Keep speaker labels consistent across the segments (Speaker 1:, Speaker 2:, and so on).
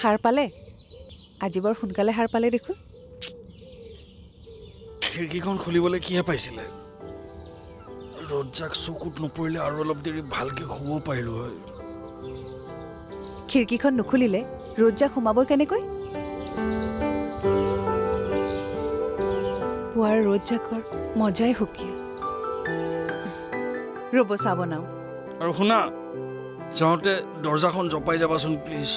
Speaker 1: সাৰ পালে আজি বৰ সোনকালে সাৰ পালে দেখোন
Speaker 2: খিৰিকীখন খুলিবলৈ কিহে পাইছিলে ৰজাক চকুত নপৰিলে আৰু অলপ দেৰি ভালকে শুব পাৰিলো হয়
Speaker 1: খিৰিকীখন নুখুলিলে ৰজাক সোমাবই কেনেকৈ পুৱাৰ ৰজাকৰ মজাই সুকীয়া ৰ'ব চাহ বনাওঁ
Speaker 2: আৰু শুনা যাওঁতে দৰ্জাখন জপাই যাবাচোন প্লিজ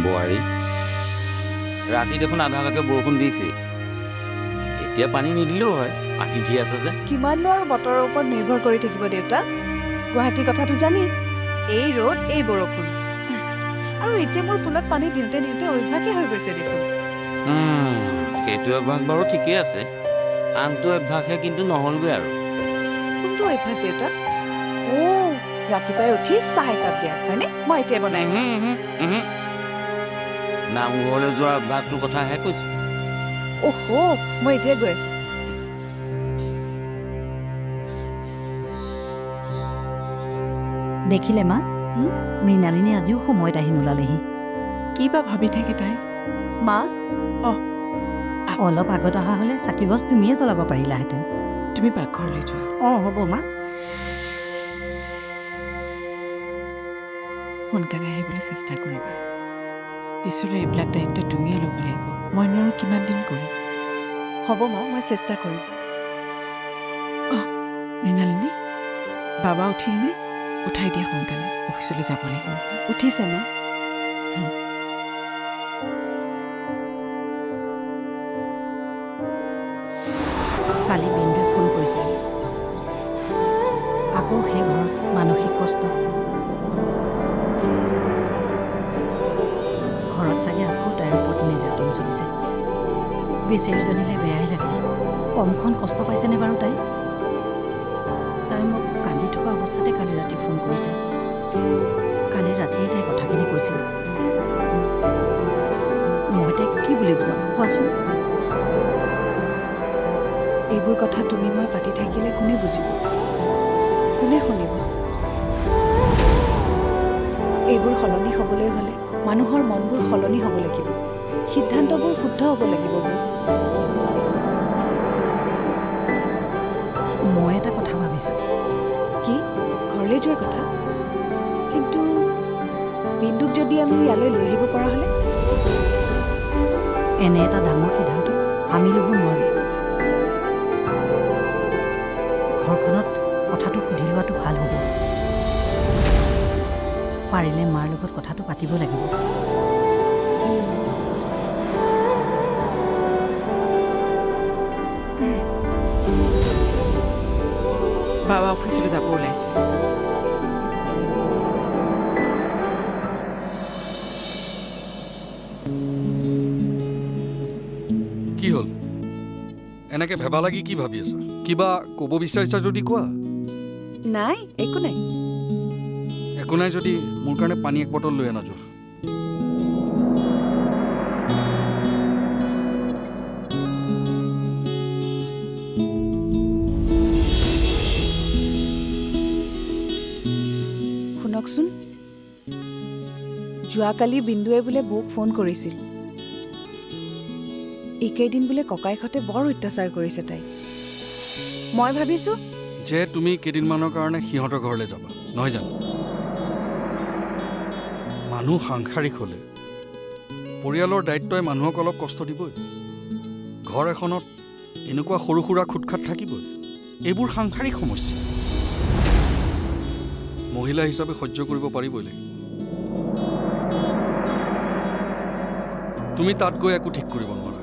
Speaker 3: বোৱাৰী ৰাতি দেখোন আধালৈকে বৰষুণ দিছে এতিয়া পানী নিদিলেও হয় পানী দি আছে যে
Speaker 1: কিমাননো আৰু বতৰৰ ওপৰত নিৰ্ভৰ কৰি থাকিব দেউতা গুৱাহাটীৰ কথাটো জানি এই ৰ'দ এই বৰষুণ আৰু এতিয়া মোৰ ফুলত পানী দিওঁতে দিওঁতে অভ্যাসে হৈ গৈছে দেখোন
Speaker 3: সেইটো অভ্যাস বাৰু ঠিকেই আছে আনটো অভ্যাসহে কিন্তু নহ'লগৈ আৰু
Speaker 1: কোনটো অভ্যাস দেউতা ৰাতিপুৱাই উঠি চাহ একাপ দিয়া হয়নে মই এতিয়া বনাই
Speaker 3: নামঘৰলৈ যোৱা অভ্যাসটোৰ কথাহে কৈছো
Speaker 1: মই এতিয়া গৈ আছো
Speaker 4: দেখিলে মা মৃণালিনী আজিও সময়ত আহি নোলালেহি
Speaker 5: কি বা ভাবি থাকে তাই
Speaker 1: মা
Speaker 4: অলপ আগত অহা হ'লে চাকিগছ তুমিয়ে জ্বলাব পাৰিলাহেঁতেন
Speaker 5: তুমি পাকঘৰলৈ যোৱা
Speaker 4: হ'ব মা
Speaker 5: সোনকালে আহিবলৈ চেষ্টা কৰিবা পিছলৈ এইবিলাক দায়িত্ব তুমিয়ে ল'ব লাগিব মইনো আৰু কিমান দিন কৰিম
Speaker 1: হ'ব মা মই চেষ্টা কৰিম
Speaker 5: মৃণালিনী বাবা উঠিলনে উঠাই দিয়া সোনকালে অফিচলৈ যাব লাগিব
Speaker 1: উঠিছে মা
Speaker 4: কালি বিন্দুৱে ফোন কৰিছিল আকৌ সেই ঘৰত মানসিক কষ্ট ঘৰত চাগে আকৌ তাইৰ ওপৰত নিৰ্যাতন চলিছে বেচেৰীজনীলে বেয়াই লাগে কমখন কষ্ট পাইছেনে বাৰু তাই মোক কান্দি থকা অৱস্থাতে কালি ৰাতি ফোন কৰিছে কালি ৰাতিয়ে তাই কথাখিনি কৈছিল মই তাইক কি বুলি বুজাম কোৱাচোন
Speaker 1: এইবোৰ কথা তুমি মই পাতি থাকিলে কোনে বুজিব কোনে শুনিব এইবোৰ সলনি হ'বলৈ হ'লে মানুহৰ মনবোৰ সলনি হ'ব লাগিব সিদ্ধান্তবোৰ শুদ্ধ হ'ব লাগিব
Speaker 4: মই এটা কথা ভাবিছোঁ
Speaker 1: কি ঘৰলৈ যোৱাৰ কথা কিন্তু বিন্দুক যদি আমি ইয়ালৈ লৈ আহিব পৰা হ'লে
Speaker 4: এনে এটা ডাঙৰ সিদ্ধান্ত আমি ল'ব নোৱাৰোঁ ঘৰখনত কথাটো সুধি লোৱাটো ভাল হ'ব পাৰিলে মাৰ লগত কথাটো পাতিব লাগিব
Speaker 5: বাবা অফিচলৈ যাব ওলাইছে
Speaker 2: কি হ'ল এনেকে ভেবা লাগি কি ভাবি আছা কিবা ক'ব বিচাৰিছা যদি কোৱা
Speaker 1: নাই একো নাই
Speaker 2: একো নাই যদি মোৰ কাৰণে পানী এক বটল লৈ আনা যোৱা
Speaker 1: শুনকচোন যোৱাকালি বিন্দুৱে বোলে বৌক ফোন কৰিছিল এইকেইদিন বোলে ককাইকহঁতে বৰ অত্যাচাৰ কৰিছে তাই মই ভাবিছোঁ
Speaker 2: যে তুমি কেইদিনমানৰ কাৰণে সিহঁতৰ ঘৰলৈ যাবা নহয় জানো মানুহ সাংসাৰিক হ'লে পৰিয়ালৰ দায়িত্বই মানুহক অলপ কষ্ট দিবই ঘৰ এখনত এনেকুৱা সৰু সুৰা খুটখাট থাকিবই এইবোৰ সাংসাৰিক সমস্যা মহিলা হিচাপে সহ্য কৰিব পাৰিবই লাগিব তুমি তাত গৈ একো ঠিক কৰিব নোৱাৰা।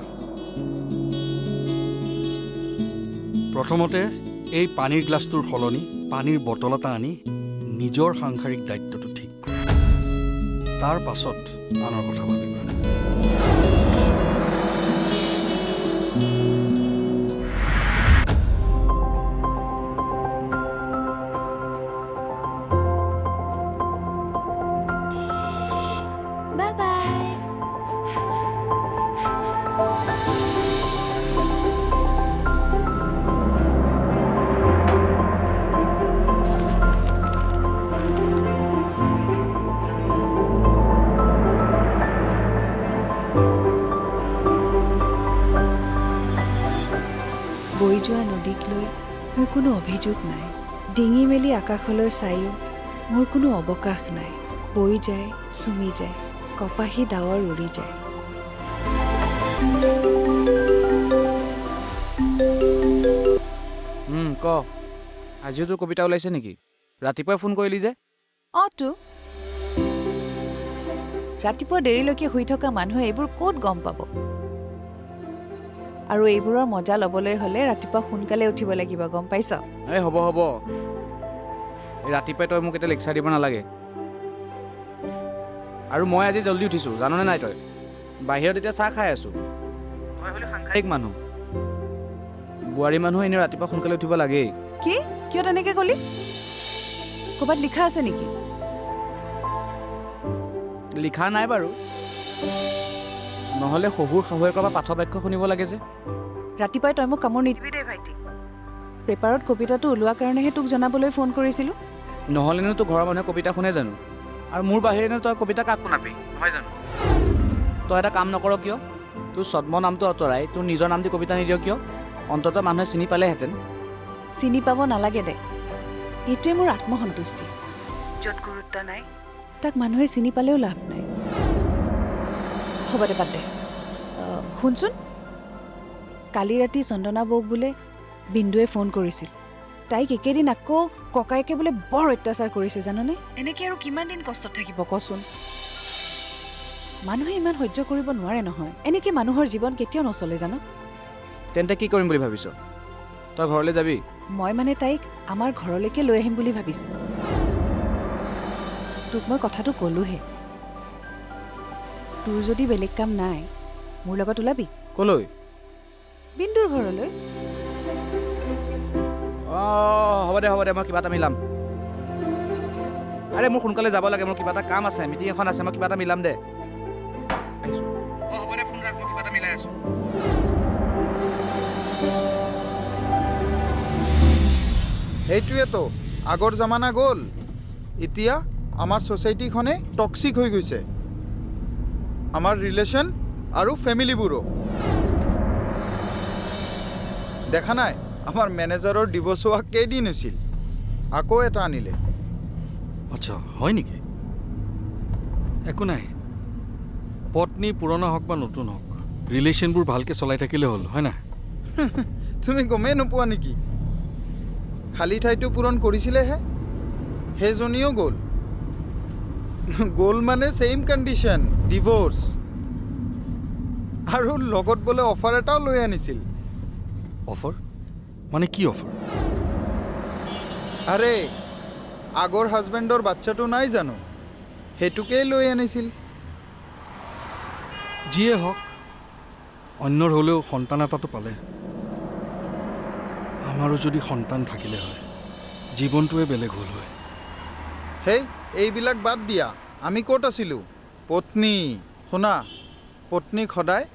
Speaker 2: প্ৰথমতে এই পানীৰ গ্লাছটোৰ সলনি পানীৰ বটল এটা আনি নিজৰ সাংসাৰিক দায়িত্বটো ঠিক কৰা। তাৰ পাছত আনৰ কথা ভাবিবা।
Speaker 6: Bye bye.
Speaker 4: বৈ যোৱা নদীক লৈ মোৰ কোনো অভিযোগ নাই, ডিঙি মেলি আকাশলৈ চায়ো মোৰ কোনো অৱকাশ নাই। বৈ যায়, চুমি যায়, কপাহী ডাৱৰ উৰি যায়।
Speaker 7: ক আজিও তোৰ কবিতা ওলাইছে নেকি? ৰাতিপুৱাই ফোন কৰিলি যে?
Speaker 4: তো ৰাতিপুৱা দেৰিলৈকে শুই থকা মানুহে এইবোৰ ক'ত গম পাব? আৰু এইবোৰৰ মজা ল'বলৈ হ'লে ৰাতিপুৱা সোনকালে উঠিব লাগিব, গম পাইছ?
Speaker 7: এই হ'ব হ'ব, এই ৰাতিপুৱাই তই মোক এতিয়া লেকচাৰ দিব নালাগে। আৰু মই আজি জল্দি উঠিছোঁ, জাননে নাই তই? বাহিৰত এতিয়া চাহ খাই আছোঁ। তই হ'লে সাংসাৰিক মানুহ, বোৱাৰী মানুহ এনেও ৰাতিপুৱা সোনকালে উঠিব লাগেই।
Speaker 4: কি? কিয় তেনেকৈ ক'লি? ক'ৰবাত লিখা আছে নেকি?
Speaker 7: লিখা নাই বাৰু, নহ'লে শহুৰ শাহুৱেকৰ পৰা পাঠবাক্য শুনিব লাগে যে।
Speaker 4: ৰাতিপুৱাই তই মোক কামোৰ নিদিবি দেই ভাইটি। পেপাৰত কবিতাটো ওলোৱাৰ কাৰণেহে তোক জনাবলৈ ফোন কৰিছিলোঁ।
Speaker 7: নহ'লেনো তোৰ ঘৰৰ মানুহে কবিতা শুনে জানো? আৰু মোৰ বাহিৰেনো তই কবিতা কাক শুনাবি, নহয় জানো? তই এটা কাম নকৰ কিয়? তোৰ ছদ্ম নামটো আঁতৰাই তোৰ নিজৰ নাম দি কবিতা নিদিয় কিয়? অন্ততঃ মানুহে চিনি পালেহেঁতেন।
Speaker 4: চিনি পাব নালাগে দে, এইটোৱে মোৰ আত্মসন্তুষ্টি। য'ত গুৰুত্ব নাই তাক মানুহে চিনি পালেও লাভ নাই। হ'ব দে, বাদ দে। শুনচোন, কালি ৰাতি চন্দনা বৌক বোলে বিন্দুৱে ফোন কৰিছিল। তাইক একেদিন আকৌ ককায়েকে বোলে বৰ অত্যাচাৰ কৰিছে, জাননে? এনেকৈ আৰু কিমান দিন কষ্টত থাকিব কচোন? মানুহে ইমান সহ্য কৰিব নোৱাৰে নহয়। এনেকৈ মানুহৰ জীৱন কেতিয়াও নচলে, জানো?
Speaker 7: তেন্তে কি কৰিম বুলি ভাবিছ? তই ঘৰলৈ যাবি?
Speaker 4: মই মানে তাইক আমাৰ ঘৰলৈকে লৈ আহিম বুলি ভাবিছোঁ। তোক মই কথাটো ক'লোহে। তোৰ যদি বেলেগ কাম নাই, মোৰ লগত ওলাবি।
Speaker 7: ক'লৈ?
Speaker 4: বিন্দুৰ ঘৰলৈ।
Speaker 7: হ'ব দে মই কিবা এটা মিলাম। আৰে মোৰ সোনকালে যাব লাগে, মোৰ কিবা এটা কাম আছে, মিটিং এখন আছে, মই কিবা এটা মিলাম দে। আহিছোঁ। হ'ব দে, ফোন ৰাখ, মই কিবা এটা মিলাই আছোঁ।
Speaker 8: সেইটোৱেতো, আগৰ জামানা গ'ল। এতিয়া আমাৰ ছ'চাইটিখনে টক্সিক হৈ গৈছে, আমাৰ ৰিলেশ্যন আৰু ফেমিলিবোৰো। দেখা নাই আমাৰ মেনেজাৰৰ ডিভ'ৰ্চ হোৱা কেইদিন হৈছিল, আকৌ এটা আনিলে।
Speaker 2: আচ্ছা, হয় নেকি? একো নাই, পত্নী পুৰণা হওক বা নতুন হওক, ৰিলেশ্যনবোৰ ভালকৈ চলাই থাকিলে হ'ল, হয় নাই?
Speaker 8: তুমি গমেই নোপোৱা নেকি? খালী ঠাইটো পূৰণ কৰিছিলেহে, সেইজনীও গ'ল। গ'ল মানে ছেইম কণ্ডিশ্যন, ডিভ'ৰ্চ। আৰু লগত বোলে অফাৰ এটাও লৈ আনিছিল।
Speaker 2: অফাৰ? মানে কি অফাৰ?
Speaker 8: আৰে আগৰ হাজবেণ্ডৰ বাচ্চাটো নাই জানো, সেইটোকেই লৈ আনিছিল।
Speaker 2: যিয়ে হওক, অন্যৰ হ'লেও সন্তান এটাটো পালে। আমাৰো যদি সন্তান থাকিলে হয়, জীৱনটোৱে বেলেগ হ'ল হয়।
Speaker 8: হেই, এইবিলাক বাদ দিয়া, আমি ক'ত আছিলোঁ? পত্নী। শুনা, পত্নীক সদায়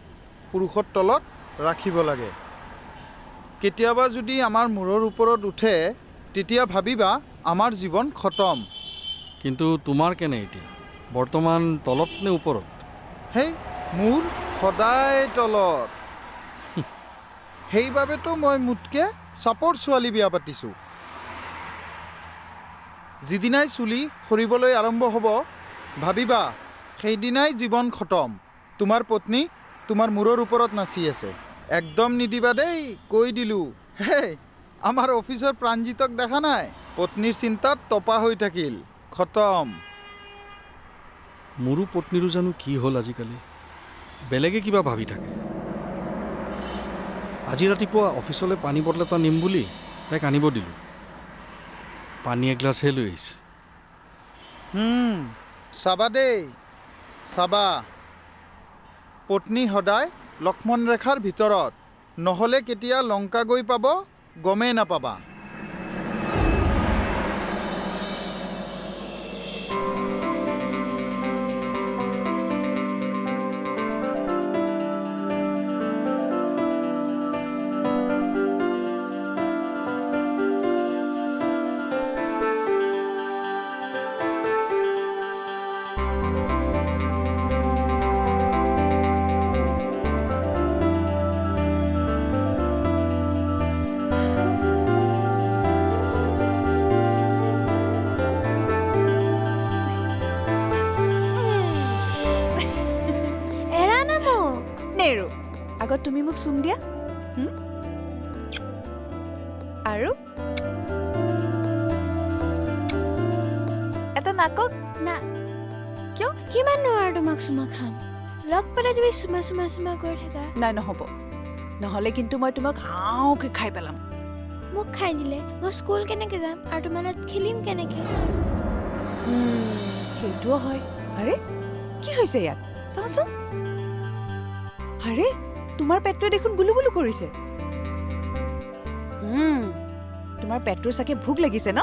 Speaker 8: পুৰুষৰ তলত ৰাখিব লাগে। কেতিয়াবা যদি আমাৰ মূৰৰ ওপৰত উঠে, তেতিয়া ভাবিবা আমাৰ জীৱন খতম।
Speaker 2: কিন্তু তোমাৰ কেনে এতিয়া? বৰ্তমান তলত নে ওপৰত?
Speaker 8: হেই, মোৰ সদায় তলত। সেইবাবেতো মই মোতকৈ চাপৰ ছোৱালী বিয়া পাতিছোঁ। যিদিনাই চুলি সৰিবলৈ আৰম্ভ হ'ব, ভাবিবা সেইদিনাই জীৱন খতম। তোমাৰ পত্নী তোমাৰ মূৰৰ ওপৰত নাচি আছে। একদম নিদিবা দেই, কৈ দিলোঁ। হেই, আমাৰ অফিচৰ প্ৰাণজিতক দেখা নাই? পত্নীৰ চিন্তাত তপা হৈ থাকিল, খতম।
Speaker 2: মোৰো পত্নীৰো জানো কি হ'ল আজিকালি? বেলেগে কিবা ভাবি থাকে। আজি ৰাতিপুৱা অফিচলৈ পানী বটল এটা নিম বুলি তাইক আনিব দিলোঁ। পানী এগিলাচহে লৈ আহিছে।
Speaker 8: চাবা দেই, চাবা। পত্নী সদায় লক্ষ্মণ ৰেখাৰ ভিতৰত, নহ'লে কেতিয়া লংকা গৈ পাব গমেই নাপাবা।
Speaker 6: এৰা না মোক।
Speaker 1: নেৰো, আগত তুমি মোক চুম দিয়া। আৰু এটা নাকক।
Speaker 6: না,
Speaker 1: কিয়?
Speaker 6: কিমাননো আৰু তোমাক চুমা খাম? লগ পালে তুমি চুমা চুমা চুমা কৰি থাকা।
Speaker 1: নাই, নহ'ব। নহ'লে কিন্তু মই তোমাক হাওঁকে খাই পেলাম।
Speaker 6: মোক খাই দিলে মই স্কুল কেনেকে যাম আৰু তোমাৰ লগত খেলিম কেনেকে?
Speaker 1: সেইটোও হয়। আৰে কি হৈছে ইয়াত? চাওঁচোন। আৰে তোমাৰ পেটটোৱে দেখোন গুলু গুলু কৰিছে। তোমাৰ পেটটোৰ চাগে ভোক লাগিছে ন?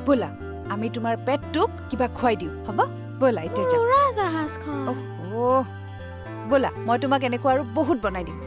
Speaker 1: ব'লা আমি তোমাৰ পেটটোক কিবা খুৱাই দিওঁ, হ'ব? ব'লা এতিয়া যাওঁ।
Speaker 6: উৰা জাহাজখন।
Speaker 1: অহ, ব'লা মই তোমাক এনেকুৱা আৰু বহুত বনাই দিম।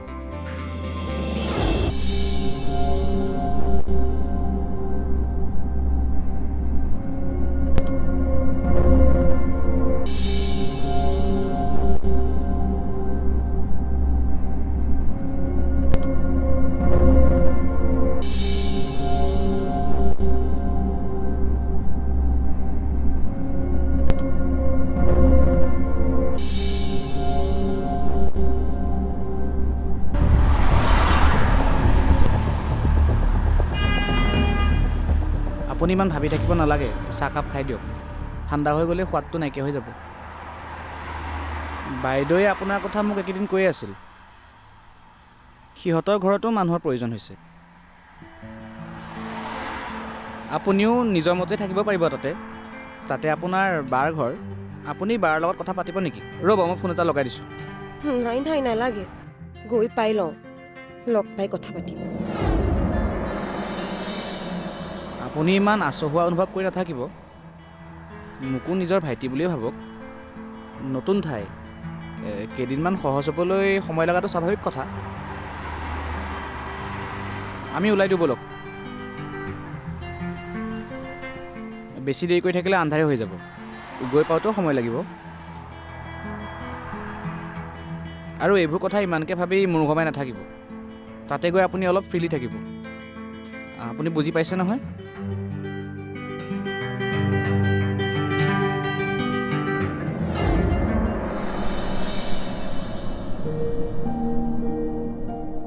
Speaker 7: আপুনি ইমান ভাবি থাকিব নালাগে, চাহকাপ খাই দিয়ক। ঠাণ্ডা হৈ গ'লে সোৱাদটো নাইকিয়া হৈ যাব। বাইদেৱে আপোনাৰ কথা মোক একেদিন কৈ আছিল। সিহঁতৰ ঘৰতো মানুহৰ প্ৰয়োজন হৈছে। আপুনিও নিজৰ মতে থাকিব পাৰিব তাতে আপোনাৰ বাৰ ঘৰ। আপুনি বাৰ লগত কথা পাতিব নেকি? ৰ'ব, মই ফোন এটা লগাই দিছোঁ।
Speaker 9: নাই নালাগে, গৈ পাই লওঁ, লগ পাই কথা পাতিম।
Speaker 7: আপুনি ইমান আচহুৱা অনুভৱ কৰি নাথাকিব। মোকো নিজৰ ভাইটি বুলিয়ে ভাবক। নতুন ঠাই, কেইদিনমান সহজ হ'বলৈ সময় লগাটো স্বাভাৱিক কথা। আমি ওলাই দিওঁ ব'লক। বেছি দেৰি কৰি থাকিলে আন্ধাৰে হৈ যাব, গৈ পাওঁতেও সময় লাগিব। আৰু এইবোৰ কথা ইমানকৈ ভাবি মূৰ ঘমাই নাথাকিব। তাতে গৈ আপুনি অলপ ফ্ৰীলি থাকিব। আপুনি বুজি পাইছে নহয়?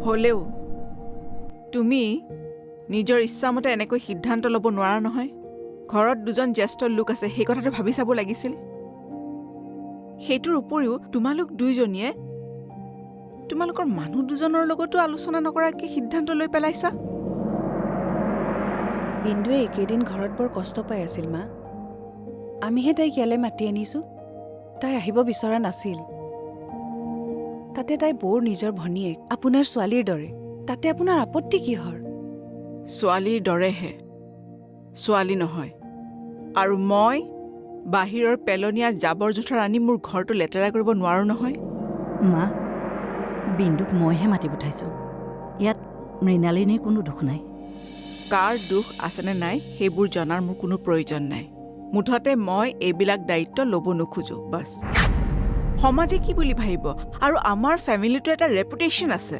Speaker 5: হ'লেও তুমি নিজৰ ইচ্ছামতে এনেকৈ সিদ্ধান্ত ল'ব নোৱাৰা নহয়। ঘৰত দুজন জ্যেষ্ঠ লোক আছে, সেই কথাটো ভাবি চাব লাগিছিল। সেইটোৰ উপৰিও তোমালোক দুইজনীয়ে তোমালোকৰ মানুহ দুজনৰ লগতো আলোচনা নকৰাকৈ সিদ্ধান্ত লৈ পেলাইছা।
Speaker 1: বিন্দুৱে একেদিন ঘৰত বৰ কষ্ট পাই আছিল মা। আমিহে তাইক ইয়ালৈ মাতি আনিছোঁ। তাই আহিব বিচৰা নাছিল। তাতে তাই বৌৰ নিজৰ ভনীয়েক, আপোনাৰ ছোৱালীৰ দৰে। তাতে আপোনাৰ আপত্তি কিহৰ?
Speaker 5: ছোৱালীৰ দৰেহে, ছোৱালী নহয়। আৰু মই বাহিৰৰ পেলনীয়া জাবৰ জোথৰ আনি মোৰ ঘৰটো লেতেৰা কৰিব নোৱাৰোঁ নহয়।
Speaker 4: মা, বিন্দুক মইহে মাতি পঠাইছোঁ। ইয়াত মৃণালিনীৰ কোনো দুখ নাই।
Speaker 5: কাৰ দুখ আছেনে নাই সেইবোৰ জনাৰ মোৰ কোনো প্ৰয়োজন নাই। মুঠতে মই এইবিলাক দায়িত্ব ল'ব নোখোজোঁ, বাছ। সমাজে কি বুলি ভাবিব? আৰু আমাৰ ফেমিলিটো এটা ৰেপুটেশ্যন আছে।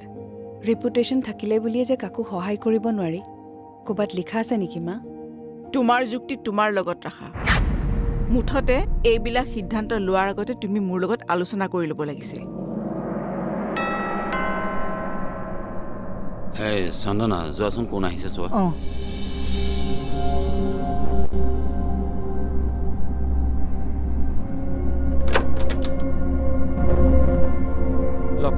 Speaker 1: ৰেপুটেশ্যন থাকিলে বুলিয়ে যে কাকো সহায় কৰিব নোৱাৰি, ক'ৰবাত লিখা আছে নেকি মা?
Speaker 5: তোমাৰ যুক্তি তোমাৰ লগত ৰাখা। মুঠতে এইবিলাক সিদ্ধান্ত লোৱাৰ আগতে তুমি মোৰ লগত আলোচনা কৰি ল'ব লাগিছিল।
Speaker 3: এই চন্দনা, যোৱাচোন কোন আহিছে চোৱা।
Speaker 4: অঁ,
Speaker 2: লওক